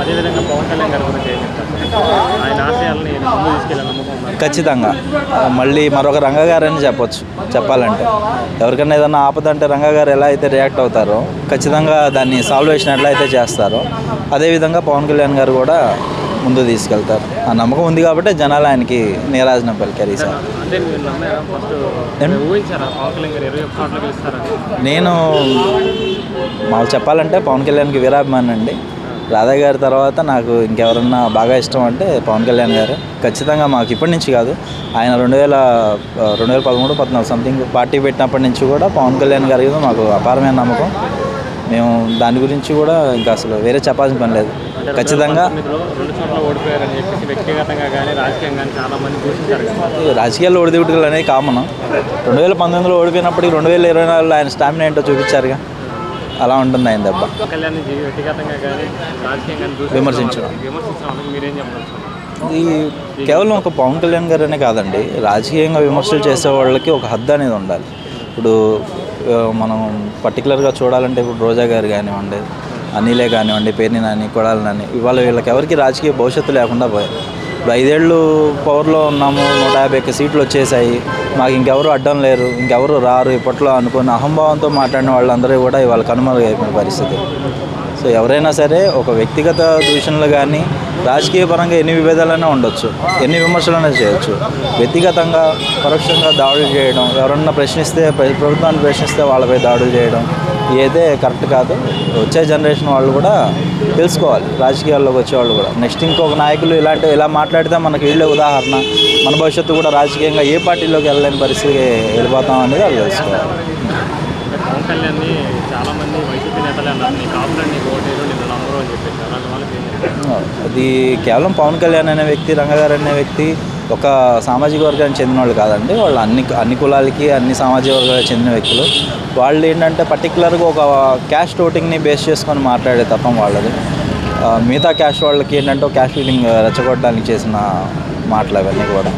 అదేవిధంగా పవన్ కళ్యాణ్ గారి గురించి ఏం చెప్తారు? ఆయన ఆశయాలని ముందు తీసుకెళ్ళాలని నమ్మకం ఖచ్చితంగా మళ్ళీ మరొక రంగా గారని చెప్పాలంటే ఎవరికైనా ఏదైనా ఆపదంటే రంగా గారు ఎలా అయితే రియాక్ట్ అవుతారో ఖచ్చితంగా దాన్ని సాల్వేషన్ ఎట్లా అయితే చేస్తారో అదేవిధంగా పవన్ కళ్యాణ్ గారు కూడా ముందు తీసుకెళ్తారు. ఆ నమ్మకం ఉంది కాబట్టి జనాలు ఆయనకి నీరాజనం పలికారు ఈసారి. నేను మాకు చెప్పాలంటే పవన్ కళ్యాణ్కి వీరాభిమాని అండి. రాధా గారి తర్వాత నాకు ఇంకెవరన్నా బాగా ఇష్టం అంటే పవన్ కళ్యాణ్ గారు. ఖచ్చితంగా మాకు ఇప్పటి నుంచి కాదు, ఆయన 2013-14 సంథింగ్ పార్టీ పెట్టినప్పటి నుంచి కూడా పవన్ కళ్యాణ్ గారి మీద మాకు అపారమైన నమ్మకం. మేము దాని గురించి కూడా ఇంకా అసలు వేరే చెప్పాల్సిన పని లేదు. ఖచ్చితంగా రాజకీయాల్లో ఓడిదిగుడులు అనేది కామన్. 2019లో ఓడిపోయినప్పటికీ 2024లో ఆయన స్టామినా ఏంటో చూపించారుగా. అలా ఉంటుంది ఆయన దెబ్బ. విమర్శించడం ఇది కేవలం ఒక పవన్ కళ్యాణ్ గారనే కాదండి, రాజకీయంగా విమర్శలు చేసే వాళ్ళకి ఒక హద్దు అనేది ఉండాలి. ఇప్పుడు మనం పర్టికులర్గా చూడాలంటే ఇప్పుడు రోజా గారు కానివ్వండి, అనిలే కానివ్వండి, పేర్ని నాని, కొడాలి నాని, ఇవాళ వీళ్ళకి ఎవరికి రాజకీయ భవిష్యత్తు లేకుండా పోయారు. ఇప్పుడు 5 ఏళ్ళు పవర్లో ఉన్నాము, 150 సీట్లు వచ్చేసాయి, మాకు ఇంకెవరు అడ్డం లేరు, ఇంకెవరు రారు ఇప్పట్లో అనుకున్న అహంభావంతో మాట్లాడిన వాళ్ళందరూ కూడా ఇవాళ కనుమరుగైపోయిన పరిస్థితి. సో ఎవరైనా సరే ఒక వ్యక్తిగత దూషణలు కానీ రాజకీయ పరంగా ఎన్ని విభేదాలైనా ఉండొచ్చు, ఎన్ని విమర్శలైనా చేయొచ్చు. వ్యక్తిగతంగా పరోక్షంగా దాడులు చేయడం, ఎవరన్నా ప్రశ్నిస్తే ప్రభుత్వాన్ని ప్రశ్నిస్తే వాళ్ళపై దాడులు చేయడం ఇదైతే కరెక్ట్ కాదు. వచ్చే జనరేషన్ వాళ్ళు కూడా తెలుసుకోవాలి, రాజకీయాల్లోకి వచ్చేవాళ్ళు కూడా. నెక్స్ట్ ఇంకొక నాయకులు ఇలా మాట్లాడితే మనకి వీళ్ళే ఉదాహరణ, మన భవిష్యత్తు కూడా రాజకీయంగా ఏ పార్టీలోకి వెళ్ళలేని పరిస్థితికి వెళ్ళిపోతాం అనేది వాళ్ళు తెలుసుకోవాలి. పవన్ కళ్యాణ్ని చాలామంది వైసీపీ నేతలు అది కేవలం పవన్ కళ్యాణ్ అనే వ్యక్తి, రంగగారు అనే వ్యక్తి ఒక సామాజిక వర్గానికి చెందిన వాళ్ళు కాదండి. వాళ్ళు అన్ని కులాలకి అన్ని సామాజిక వర్గాలకు చెందిన వ్యక్తులు. వాళ్ళు ఏంటంటే పర్టికులర్గా ఒక క్యాస్ట్ ఓటింగ్ని బేస్ చేసుకొని మాట్లాడే తప్పం వాళ్ళది. మిగతా క్యాస్ట్ వాళ్ళకి ఏంటంటే క్యాస్ట్ ఫీలింగ్ రెచ్చగొట్టడానికి చేసిన మాటలు అవన్నీ కూడా.